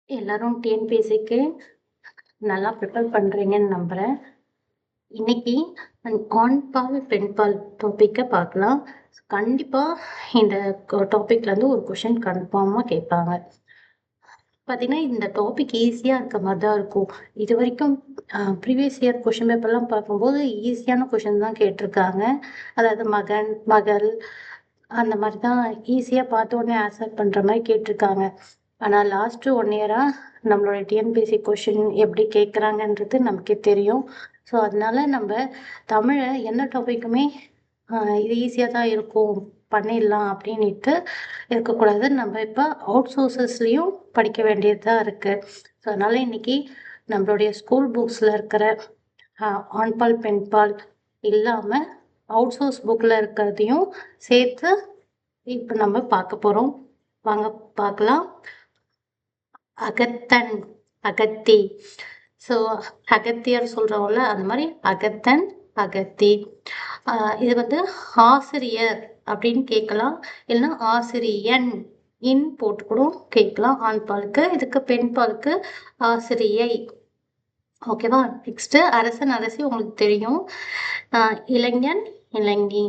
எல்லாரும் டிஎன்பிஎஸ்சிக்கு நல்லா ப்ரிப்பேர் பண்ணுறீங்கன்னு நம்புகிறேன். இன்னைக்கு ஆண்பால் பெண்பால் டாப்பிக்கை பார்க்கலாம். கண்டிப்பாக இந்த டாப்பிக்லேருந்து ஒரு கொஷின் கன்ஃபார்மாக கேட்பாங்க. பார்த்தீங்கன்னா இந்த டாபிக் ஈஸியாக இருக்க மாதிரி தான் இருக்கும். இது வரைக்கும் ப்ரீவியஸ் இயர் கொஷின் பேப்பர்லாம் பார்க்கும்போது ஈஸியான கொஷின் தான் கேட்டிருக்காங்க. அதாவது மகன் மகள் அந்த மாதிரி தான் ஈஸியாக பார்த்த உடனே ஆன்சர் பண்ணுற மாதிரி கேட்டிருக்காங்க. ஆனால் லாஸ்ட்டு 1 இயராக நம்மளோட டிஎன்பிஎஸ்சி கொஷின் எப்படி கேட்குறாங்கன்றது நமக்கே தெரியும். ஸோ அதனால நம்ம தமிழை எந்த டாப்பிக்குமே இது ஈஸியாக தான் இருக்கும் பண்ணிடலாம் அப்படின்ட்டு இருக்கக்கூடாது. நம்ம இப்போ அவுட் சோர்சஸ்லேயும் படிக்க வேண்டியதாக இருக்குது. ஸோ அதனால் இன்றைக்கி நம்மளுடைய ஸ்கூல் புக்ஸில் இருக்கிற ஆண்பால் பெண்பால் இல்லாமல் அவுட் சோர்ஸ் புக்கில் இருக்கிறதையும் சேர்த்து இப்போ நம்ம பார்க்க போகிறோம். வாங்க பார்க்கலாம். அகத்தன், அகத்தி. ஸோ அகத்தியர் சொல்கிறோம்ல, அந்த மாதிரி அகத்தன், அகத்தி. இது வந்து ஆசிரியர் அப்படின்னு கேட்கலாம், இல்லைன்னா ஆசிரியன் இன் போட்டு கூட கேட்கலாம் ஆண்பாலுக்கு. இதுக்கு பெண்பாலுக்கு ஆசிரியை. ஓகேவா? நெக்ஸ்ட்டு அரசன் அரசி உங்களுக்கு தெரியும். இளைஞன் இளைஞி,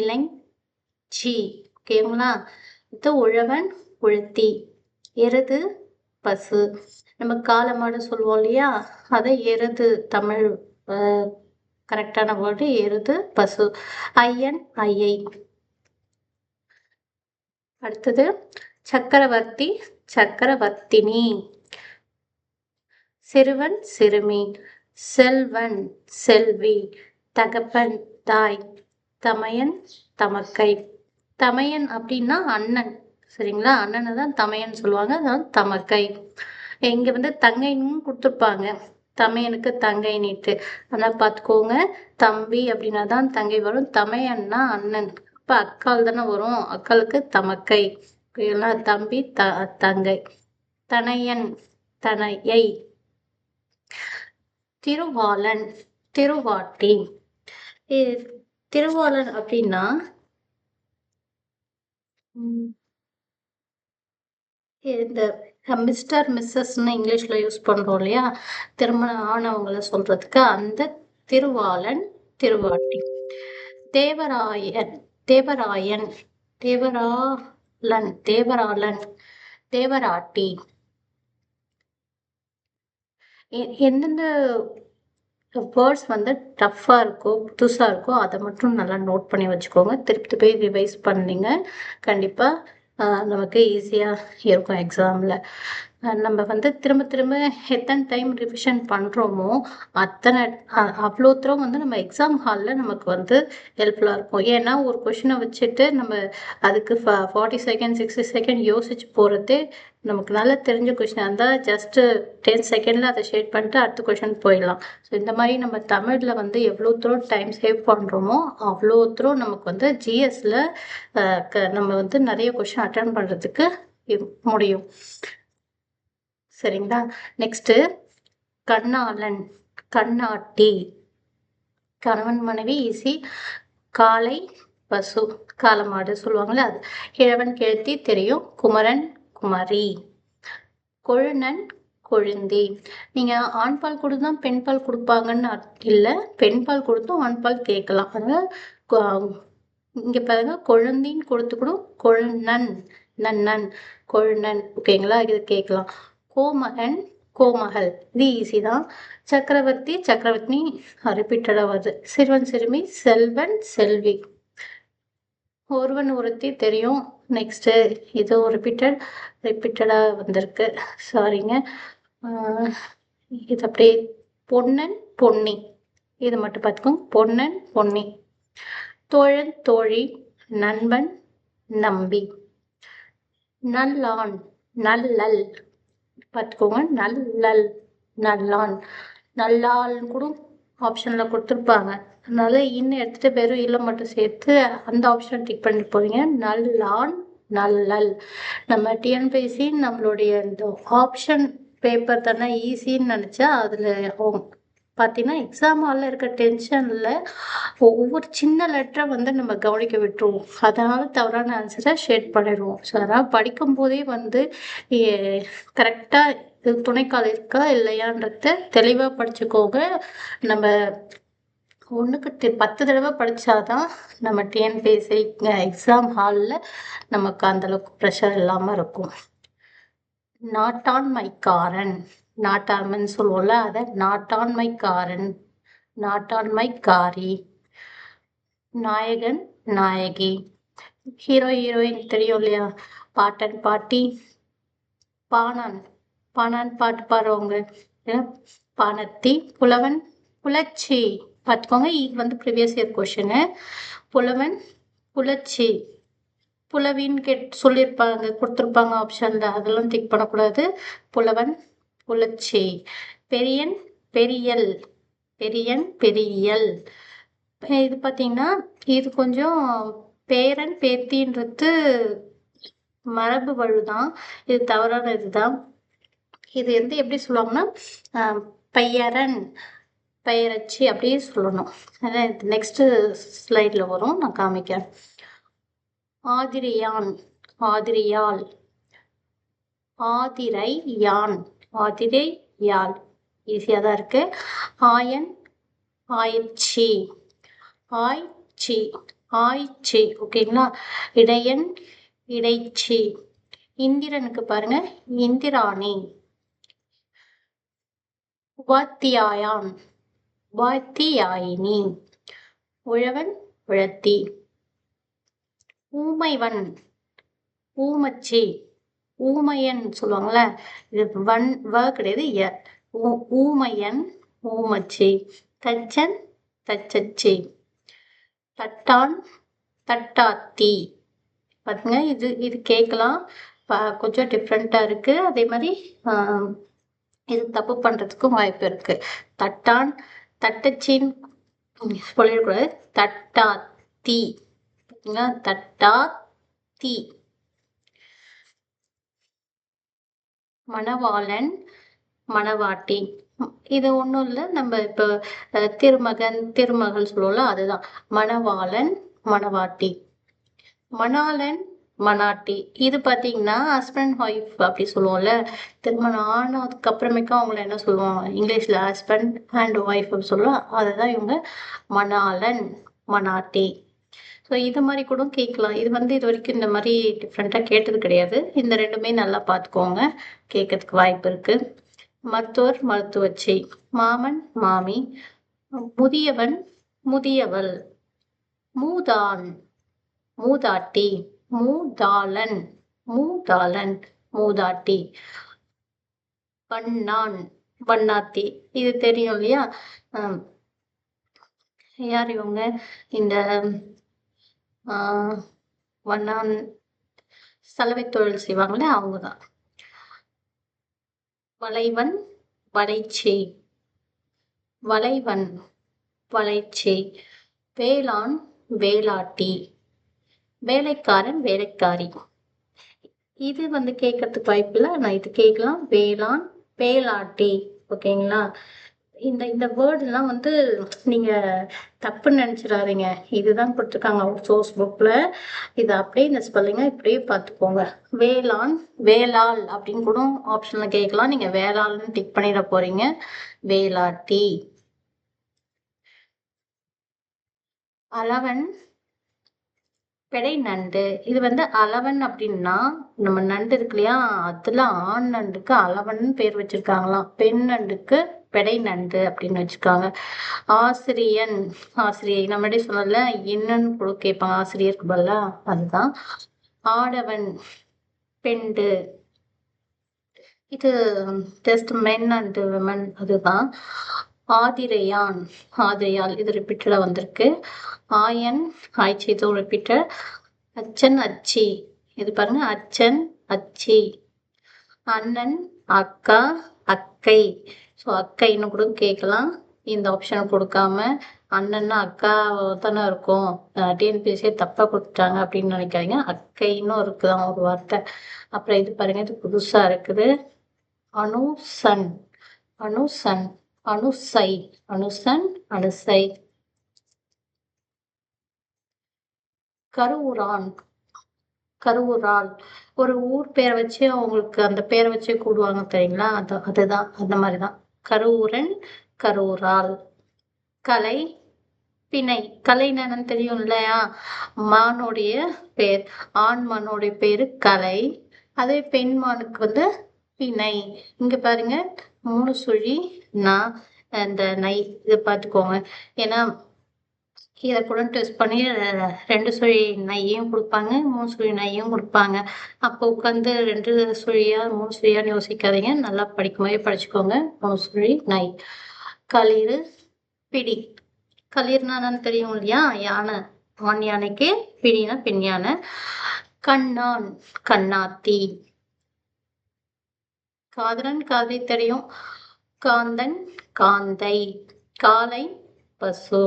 இளைஞ்சி. ஓகேங்களா? இது உழவன் உழத்தி, எருது பசு. நம்ம காளமாடு சொல்லுவோம் இல்லையா, அதை எருது, தமிழ் கரெக்டான வேர்டு எருது பசு. ஐயன் ஐயை. அடுத்தது சக்கரவர்த்தி சக்கரவர்த்தினி, சிறுவன் சிறுமி, செல்வன் செல்வி, தகப்பன் தாய், தமையன் தமக்கை. தமையன் அப்படின்னா அண்ணன், சரிங்களா? அண்ணனை தான் தமையன் சொல்லுவாங்க, அதான் தமக்கை. இங்கே வந்து தங்கைன்னு கொடுத்துருப்பாங்க, தமையனுக்கு தங்கை நீட்டு. ஆனால் பார்த்துக்கோங்க, தம்பி அப்படின்னா தான் தங்கை வரும், தமையன்னா அண்ணன். அப்போ அக்கால் தானே வரும், அக்காளுக்கு தமக்கை. தம்பி தங்கை. தனையன் தனையை. திருவாளன் திருவாட்டி. திருவாளன் அப்படின்னா இந்த மிஸ்டர் மிஸ்ஸஸ்ன்னு இங்கிலீஷில் யூஸ் பண்ணுறோம் இல்லையா, திருமணம் ஆனவங்களை சொல்கிறதுக்கு அந்த திருவாளன் திருவாட்டி. தேவராயன் தேவராயன், தேவராளன் தேவராளன், தேவராட்டி. எந்தெந்த வேர்ட்ஸ் வந்து டஃப்பாக இருக்கோ புதுசாக இருக்கோ அதை மட்டும் நல்லா நோட் பண்ணி வச்சுக்கோங்க. திருப்பி போய் ரிவைஸ் பண்ணிங்க, கண்டிப்பாக நமக்கு ஈஸியாக இருக்கும் எக்ஸாமில். நம்ம வந்து திரும்ப திரும்ப எத்தனை டைம் ரிவிஷன் பண்ணுறோமோ அத்தனை அவ்வளோ தூரம் வந்து நம்ம எக்ஸாம் ஹாலில் நமக்கு வந்து ஹெல்ப்ஃபுல்லாக இருக்கும். ஏன்னா ஒரு கொஷினை வச்சுட்டு நம்ம அதுக்கு 40 செகண்ட் 60 செகண்ட் யோசிச்சு போகிறதே நமக்கு நல்லா தெரிஞ்ச கொஷினாக இருந்தால் ஜஸ்ட்டு 10 செகண்டில் அதை ஷேட் பண்ணிட்டு அடுத்த கொஷின் போயிடலாம். ஸோ இந்த மாதிரி நம்ம தமிழில் வந்து எவ்வளோ தூரம் டைம் சேவ் பண்ணுறோமோ அவ்வளோ தூரம் நமக்கு வந்து ஜிஎஸ்ல நம்ம வந்து நிறைய கொஷின் அட்டன் பண்ணுறதுக்கு முடியும். சரிங்களா? நெக்ஸ்ட்டு கண்ணாளன் கண்ணாட்டி. கணவன் மனைவி ஈஸி. காளை பசு, காளமாடு சொல்லுவாங்களே அது. கிழவன் கிழத்தி தெரியும், குமரன் குமரி. கொழுநன் கொழுந்தி. நீங்கள் ஆண்பால் கொடுத்து தான் பெண்பால் கொடுப்பாங்கன்னு இல்லை, பெண்பால் கொடுத்தும் ஆண்பால் கேட்கலாம். அதனால் இங்கே பாருங்க, கொழுந்தின்னு கொடுத்து கூட கொழுநன் நன்னன் கொழுநன். ஓகேங்களா? இது கேட்கலாம். கோமகன் கோமகள், இது ஈஸி தான். சக்கரவர்த்தி சக்கரவர்த்தி ரிப்பீட்டடாக வருது. சிறுவன் சிறுமி, செல்வன் செல்வி. ஒருவன் ஒருத்தி தெரியும். நெக்ஸ்ட்டு இது ரிப்பீட்டடாக வந்திருக்கு, சாரிங்க. இது அப்படியே பொன்னன் பொன்னி, இது மட்டும் பார்த்துக்கோங்க, பொன்னன் பொன்னி. தோழன் தோழி, நண்பன் நம்பி. நல்லான் நல்லல், பார்த்துக்கோங்க, நல்லல் நல்லான். நல்லால் கூட ஆப்ஷனில் கொடுத்துருப்பாங்க, அதனால இன்னும் எடுத்துகிட்டு வெறும் இல்லை மட்டும் சேர்த்து அந்த ஆப்ஷன் டிக் பண்ணி போறீங்க. நல்லான் நல்லல். நம்ம டிஎன்பிஎஸ்சி நம்மளுடைய இந்த ஆப்ஷன் பேப்பர் தானே ஈஸின்னு நினச்சா அதில் பார்த்தீங்கன்னா, எக்ஸாம் ஹால்ல இருக்க டென்ஷன்ல ஒவ்வொரு சின்ன லெட்டர வந்து நம்ம கவனிக்க விட்டுருவோம். அதனால தவறான ஆன்ஸர ஷேட் பண்ணிருவோம். ஸோ, அதனால படிக்கும்போதே வந்து எ கரெக்ட்டா இது துணைக்கால் இருக்கா? இல்லையான்றத தெளிவா படிச்சுக்கோங்க. நம்ம 1க்கு 10 தடவ படிச்சா தான் நம்ம டிஎன்பிஎஸ்சி எக்ஸாம் ஹால்ல நமக்கு அந்த அளவுக்கு ப்ரெஷர் இல்லாம இருக்கும். நாட் ஆன் மை காரன். நாட்டாமன்னு சொல்லுவோம்ல, அத நாட் ஆன் மை காரன், நாட் ஆன் மை காரி. நாயகன், நாயகி. ஹீரோ, ஹீரோயின் தெரியும் இல்லையா? பாட்டன், பாட்டி. பாணான். பாணான் பாட்டு பாடுறவங்க. பாணத்தி. புலவன், புலச்சி. பார்த்துக்கோங்க, இது வந்து ப்ரீவியஸ் இயர் கொஷினு. புலவன், புலச்சி. புலவின்னு சொல்லியிருப்பாங்க, கொடுத்துருப்பாங்க ஆப்ஷன்ல. அதெல்லாம் திக் பண்ணக்கூடாது. புலவன், புலச்சி. பெரியன், பெரியல். பெரியன், பெரியல். இது பார்த்தீங்கன்னா, இது கொஞ்சம் பேரன், பேத்தின்றது மரபு வழுதான். இது தவறான இதுதான். இது வந்து எப்படி சொல்லுவாங்கன்னா, பையரன், பெயரச்சி அப்படியே சொல்லணும். அதான் நெக்ஸ்ட் ஸ்லைட்ல வரும், நான் காமிக்கிறேன். ஆதிரையான், ஆதிரையாள். ஆதிரை யான், ஆதிரை யாழ். ஈஸியா தான் இருக்கு. ஆயன், ஆயிச்சி. ஆய்ச்சி, ஆய்ச்சி. ஓகேங்களா? இடையன், இடைச்சி. இந்திரனுக்கு பாருங்க, இந்திராணி. உபாத்தியாயான், உபாத்தியாயினி. உழவன், உழத்தி. ஊமைவன், ஊமச்சி. ஊமையன் சொல்லுவாங்கல்ல, இது வ கிடையாது, ஊமையன், ஊமச்சி. தச்சன், தச்சச்சி. தட்டான், தட்டாத்தி. பாருங்க, இது இது கேட்கலாம், கொஞ்சம் டிஃப்ரெண்டா இருக்கு. அதே மாதிரி இது தப்பு பண்றதுக்கும் வாய்ப்பு இருக்கு. தட்டான், தட்டச்சின்னு சொல்லிடக்கூடாது, தட்டாத்தி. தட்டாத்தி. மணவாளன், மணவாட்டி. இது ஒன்றும் இல்லை, நம்ம இப்போ திருமகன், திருமகள் சொல்லுவோம்ல, அதுதான். மணவாளன், மணவாட்டி. மணாளன், மணாட்டி. இது பார்த்தீங்கன்னா ஹஸ்பண்ட் ஒய்ஃப் அப்படி சொல்லுவோம்ல. திருமணம் ஆனதுக்கு அப்புறமேக்கா அவங்கள என்ன சொல்லுவாங்க இங்கிலீஷ்ல? ஹஸ்பண்ட் அண்ட் ஒய்ஃப் அப்படி சொல்லுவோம். அதுதான் இவங்க மணாளன், மணாட்டி. ஸோ இது மாதிரி கூட கேட்கலாம். இது வந்து இது வரைக்கும் இந்த மாதிரி டிஃப்ரெண்ட்டாக கேட்டது கிடையாது. இந்த ரெண்டுமே நல்லா பார்த்துக்கோங்க, கேட்கறதுக்கு வாய்ப்பு இருக்கு. மருத்துவர், மருத்துவச்சி. மாமன், மாமி. முதியவன், முதியவள். மூதான், மூதாட்டி. மூதாளன், மூதாளன், மூதாட்டி. பண்ணான், பண்ணாத்தி. இது தெரியும் இல்லையா? யார் இவங்க? இந்த வண்ணான் சலவை தொழில் செய்வாங்களே, அவங்கதான். வளைவன், வளைச்சி. வளைவன், வளைச்சி. வேளாண், வேளாட்டி. வேலைக்காரன், வேலைக்காரி. இது வந்து கேட்கறதுக்கு வாய்ப்பு இல்லை, நான் இது கேட்கலாம். வேளாண், வேளாட்டி. ஓகேங்களா? இந்த இந்த வேர்டுலாம் வந்து நீங்க தப்புன்னு நினைச்சிடாதீங்க. இதுதான் கொடுத்துருக்காங்க சோர்ஸ் புக்ல. இது அப்படியே இந்த ஸ்பெல்லிங்கை இப்படியே பார்த்துக்கோங்க. வேளாண், வேளாள் அப்படின்னு கூட ஆப்ஷன்ல கேட்கலாம். நீங்க வேளாள்னு டிக் பண்ணிட போறீங்க. வேளாட்டி. அளவன், பெடை நண்டு. இது வந்து அளவன் அப்படின்னா, நம்ம நண்டு இருக்கு இல்லையா, அதுல ஆண் நண்டுக்கு அளவன் பேர் வச்சிருக்காங்களாம், பெண் நண்டுக்கு பெடை நண்டு அப்படின்னு வச்சிருக்காங்க. ஆசிரியன், ஆசிரியை. நம்மளே சொன்னல, என்னன்னு கூட கேட்பாங்க ஆசிரியருக்கு பதிலா, அதுதான். ஆடவன், பெண்டு. இது ஜஸ்ட் மென் அண்ட் விமன், அதுதான். ஆதிரையான், ஆதிரையால். இது ரிப்பீட்டடா வந்திருக்கு. ஆயன், ஆய்ச்சி, இது ரிப்பீட்டட். அச்சன், அச்சி. இது பாருங்க, அச்சன், அச்சி. அண்ணன், அக்கா, அக்கை. ஸோ அக்கைன்னு கூட கேட்கலாம். இந்த ஆப்ஷனை கொடுக்காம அண்ணன்னா அக்கா தானே இருக்கும், டிஎன்பிஎஸ்சியை தப்பாக கொடுத்துட்டாங்க அப்படின்னு நினைக்காதீங்க. அக்கைன்னு இருக்குதான் ஒரு வார்த்தை. அப்புறம் இது பாருங்க, இது புதுசாக இருக்குது. அனுசன், அனுசன். அனுசை, அனுசன், அனுசை. கருவுரான், கருவுரால். ஒரு ஊர் பேரை வச்சு அவங்களுக்கு அந்த பேரை வச்சு கூடுவாங்க தெரியுங்களா, அதுதான் அந்த மாதிரிதான். கருவுரன், கருவுரால். கலை, பிணை. கலை என்னன்னு தெரியும் இல்லையா, மானுடைய பேர். ஆண் மானுடைய பேரு கலை, அதே பெண் மானுக்கு வந்து பிணை. இங்க பாருங்க 3 சுழி நான் இந்த நை இதை பார்த்துக்கோங்க. ஏன்னா இதை கூட டெஸ்ட் பண்ணி 2 சுழி நையும் கொடுப்பாங்க, 3 சுழி நையும் கொடுப்பாங்க. அப்போ உட்காந்து 2 சுழியா 3 சுழியான்னு யோசிக்காதீங்க, நல்லா படிக்கும்போதே படிச்சுக்கோங்க. 3 சுழி நை. களிறு, பிடி. களிர்னா தெரியும் இல்லையா, யானை. ஆண் யானைக்கு, பிடினா பெண் யானை. கண்ணான், கண்ணாத்தி. காதலன், காதலி தெரியும். காந்தன், காந்தை. காளை, பசு.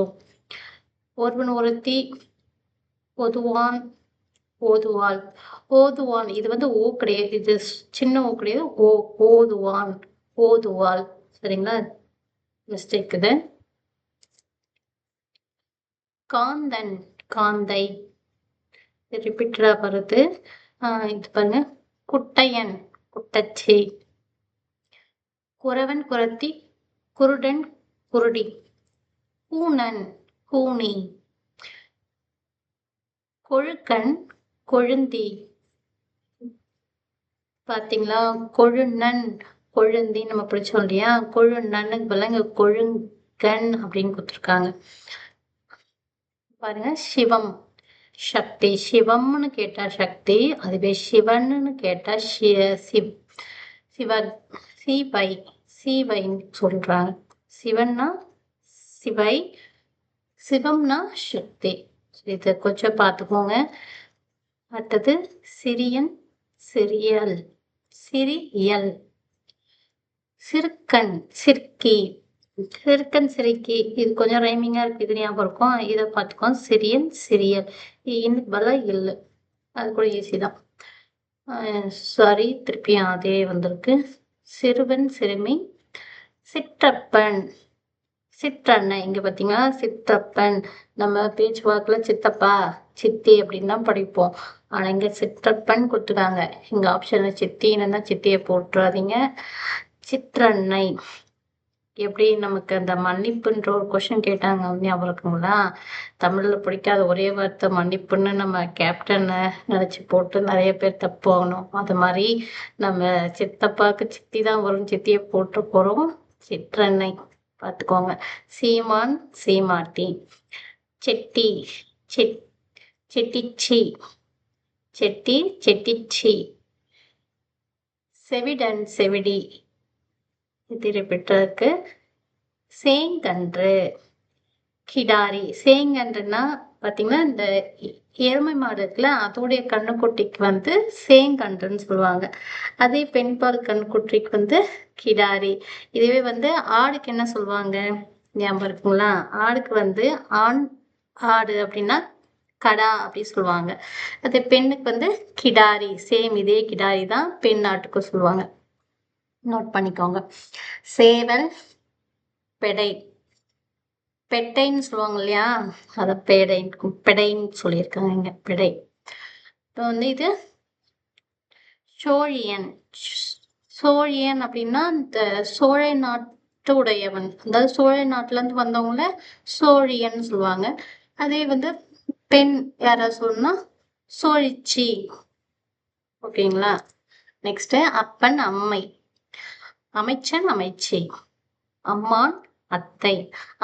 ஒருவன், ஒருத்தி. ஒதுவான், ஓதுவாள். ஓதுவான் இது வந்து ஓ கிடையாது, இது சின்ன ஓ கிடையாது, ஓ. ஓதுவான், ஓதுவாள். சரிங்களா, மிஸ்டேக் இது. காந்தன், காந்தை. ரிப்பீட்டரா வருது. இது பாருங்க. குட்டையன், குட்டச்சி. குறவன், குறத்தி. குருடன், குருடி. கூனன், கூனி. கொழுக்கன், கொழுந்தி. பாத்தீங்களா, கொழுநன், கொழுந்தி நம்ம பிடிச்சோம் இல்லையா, கொழுநன்னுக்கு பதிலா இங்க கொழுங்கன் அப்படின்னு கொடுத்துருக்காங்க. பாருங்க. சிவம், சக்தி. சிவம்னு கேட்டா சக்தி, அதுவே சிவன்னு கேட்டா சிவ சிவை, சிவைன்னு சொல்றாங்க. சிவன்னா சிவை, சிவம்னா சக்தி. இதை கொஞ்சம் பார்த்துக்கோங்க. அடுத்தது சிறியன், சிறியல், சிறியல். சிறுக்கன், சிற்கி. சிறுக்கன், சிறுக்கி இது கொஞ்சம் ரைமிங்கா இருக்கு, இது ஞாபகம் இருக்கும். இதை பார்த்துக்கோ. சிறியன், சிறியல். இன்னுக்கு பதிலா இல்லை, அது கூட ஈஸி தான். சாரி, திருப்பியும் அதே வந்திருக்கு. சிறுவன், சிறுமி. சிற்றப்பன், சிற்றண்ணன். இங்க பாத்தீங்கன்னா சிற்றப்பன். நம்ம பேச்சு வாக்குல சித்தப்பா, சித்தி அப்படின்னு தான் படிப்போம். ஆனா இங்க சிற்றப்பன் கொடுத்துட்டாங்க. இங்க ஆப்ஷன்ல சித்தின்னு சித்தியை போட்டுறாதீங்க. சிற்றன்னை. எப்படி நமக்கு அந்த மன்னிப்புன்ற ஒரு கொஸ்டின் கேட்டாங்க, ஞாபகம் இருக்குங்களா? தமிழ்ல பிடிக்காத ஒரே வார்த்தை மன்னிப்புன்னு நம்ம கேப்டனை நினைச்சு போட்டு நிறைய பேர் தப்பு ஆகணும். அது மாதிரி நம்ம சித்தப்பாக்கு சித்தி தான் வரும், சித்தியை போட்டு போறோம். சிற்றன்னை பார்த்துக்கோங்க. சீமான், சீமாட்டி. செட்டி, செட்டிச்சி. செட்டி, செட்டிச்சி. செவிடன், செவிடி. இது ரிப்பீட்டா இருக்கு. சேங்கன்று, கிடாரி. சேங்கன்றுனா பாத்தீங்கன்னா இந்த எருமை மாடு இருக்குல்ல, அதோடைய கண்ணுக்குட்டிக்கு வந்து சேங்கன்றுன்னு சொல்லுவாங்க. அதே பெண்பால் கண்ணுக்குட்டிக்கு வந்து கிடாரி. இதுவே வந்து ஆடுக்கு என்ன சொல்லுவாங்க ஞாபகம் இருக்குங்களா? ஆடுக்கு வந்து ஆண் ஆடு அப்படின்னா கடா அப்படி சொல்லுவாங்க. அதே பெண்ணுக்கு வந்து கிடாரி. சேம் இதே கிடாரி தான் பெண் ஆட்டுக்கும் சொல்லுவாங்க, நோட் பண்ணிக்கோங்க. சேவல், பெடை. பெட்டைன்னு சொல்லுவாங்க இல்லையா, அத பெடை, பெடைன்னு சொல்லியிருக்காங்க இங்க, பெடை. இப்போ வந்து இது சோழியன். சோழியன் அப்படின்னா இந்த சோழ நாட்டுடையவன், அதாவது சோழ நாட்டுல இருந்து வந்தவங்கள சோழியன் சொல்லுவாங்க. அதே வந்து பெண் யாராவது சொல்லணும்னா சோழிச்சி. ஓகேங்களா. நெக்ஸ்ட் அப்பன், அம்மை. அமைச்சன், அமைச்சி. அம்மான், அத்தை.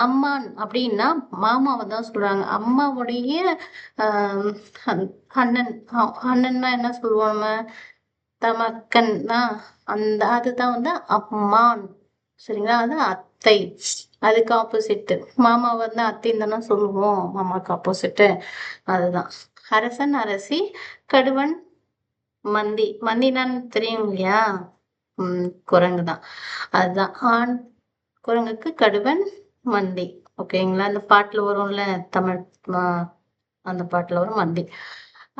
அம்மான் அப்படின்னா மாமாவை தான் சொல்றாங்க. அம்மாவுடைய அண்ணன். அண்ணன்னா என்ன சொல்லுவோம் நம்ம, தமக்கன் தான். அந்த அதுதான் வந்து அம்மான். சரிங்களா, அது அத்தை. அதுக்கு ஆப்போசிட் மாமா வந்து அத்தைன்னு தானே சொல்லுவோம், மாமாவுக்கு ஆப்போசிட்டு அதுதான். அரசன், அரசி. கடுவன், மந்தி. மந்தினான்னு தெரியும் இல்லையா, குரங்கு தான். அதுதான் ஆண் குரங்குக்கு கடுவன், மந்தி. ஓகேங்களா, அந்த பாட்டுல வரும்ல தமிழ், அந்த பாட்டுல வரும் மந்தி.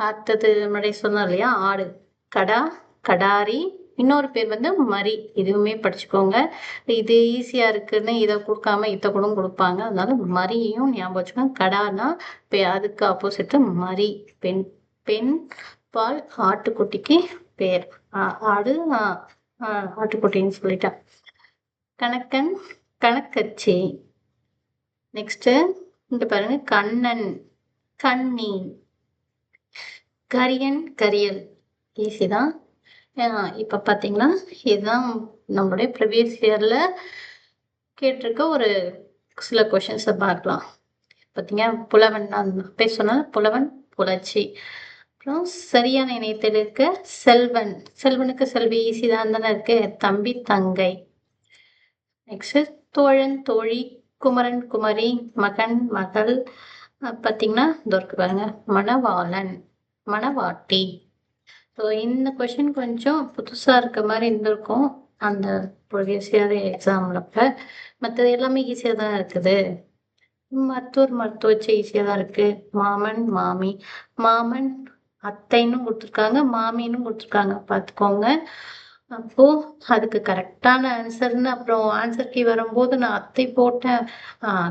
அடுத்தது முன்னாடி சொன்னோம் இல்லையா, ஆடு. கடா, கடாரி, இன்னொரு பேர் வந்து மரி. இதுவுமே படிச்சுக்கோங்க. இது ஈஸியா இருக்குன்னு இதை கொடுக்காம இதை கூட கொடுப்பாங்க. அதனால மரியையும் ஞாபகம் வச்சுக்கோங்க. கடானா அதுக்கு ஆப்போசிட் மரி. பெண். பெண் பால் ஆட்டுக்குட்டிக்கு பேர். ஆடு ஆட்டுக்குட்டின்னு சொல்லிட்டேன். கணக்கன் கணக்கச்சி. நெக்ஸ்ட் இங்க பாருங்க, கண்ணன் கண்ணி. கரியன் கரியல். ஈஸி தான். இப்போ பார்த்தீங்கன்னா இதுதான் நம்மளுடைய ப்ரீவியஸ் இயரில் கேட்டிருக்க ஒரு சில கொஷின்ஸை பார்க்கலாம். பார்த்தீங்க, புலவன் நான் பேர் சொன்னால் புலவன் புலச்சி. அப்புறம் சரியான இணையத்தில் இருக்க செல்வன். செல்வனுக்கு செல்வி ஈஸி தான் தானே இருக்கு. தம்பி தங்கை. நெக்ஸ்ட் தோழன் தோழி, குமரன் குமரி, மகன் மகள். பார்த்தீங்கன்னா இதற்கு பாருங்க, மணவாளன் மணவாட்டி. ஸோ இந்த கொஷின் கொஞ்சம் புதுசாக இருக்க மாதிரி இருந்திருக்கும் அந்த ப்ரீவியஸ் இயர் எக்ஸாமில். இப்போ மற்றது எல்லாமே ஈஸியாக தான் இருக்குது. மருத்துவர் மருத்துவச்சி ஈஸியாக தான் இருக்குது. மாமன் மாமி. மாமன் அத்தைன்னு கொடுத்துருக்காங்க, மாமின்னு கொடுத்துருக்காங்க, பார்த்துக்கோங்க. அப்போது அதுக்கு கரெக்டான ஆன்சர்னு அப்புறம் ஆன்சர் கீ வரும்போது நான் அத்தை போட்டேன்,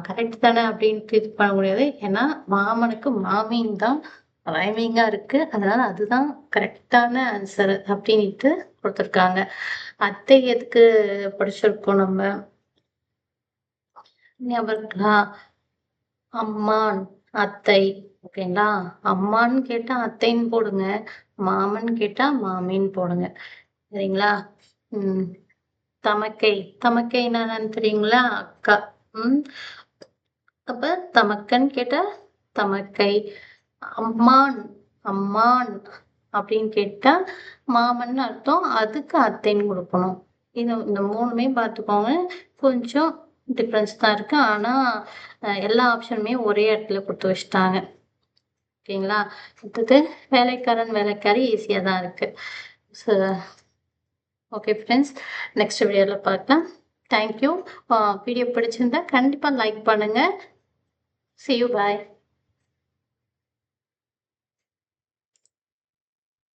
கரெக்ட் தானே அப்படின்ட்டு இது பண்ண முடியாது. ஏன்னா மாமனுக்கு மாமின்னு தான் ரைமிங்காக இருக்குது. அதனால அதுதான் கரெக்டான ஆன்சர் அப்படின்ட்டு கொடுத்துருக்காங்க. அத்தை எதுக்கு படிச்சிருக்கோம் நம்ம ஞாபகம்? அம்மான் அத்தை. ஓகேங்களா? அம்மான்னு கேட்டா அத்தைன்னு போடுங்க, மாமன் கேட்டா மாமின்னு போடுங்க. சரிங்களா? தமக்கை. தமக்கை என்னன்னு தெரியுங்களா? அக்கா. அப்ப தமக்கன் கேட்டா தமக்கை. அம்மான் அம்மான் அப்படின்னு கேட்டா மாமன் அர்த்தம், அதுக்கு அத்தைன்னு கொடுக்கணும். இது இந்த மூணுமே பார்த்துக்கோங்க. கொஞ்சம் டிஃப்ரென்ஸ் தான் இருக்கு. ஆனா எல்லா ஆப்ஷனுமே ஒரே இடத்துல கொடுத்து வச்சுட்டாங்க. ஓகேங்களா? அடுத்தது வேலைக்காரன் வேலைக்காரி ஈஸியாக தான் இருக்கு. ஸோ ஓகே ஃப்ரெண்ட்ஸ், நெக்ஸ்ட் வீடியோவில் பார்க்கலாம். தேங்க்யூ. வீடியோ பிடிச்சிருந்தா கண்டிப்பாக லைக் பண்ணுங்கள். See you, bye.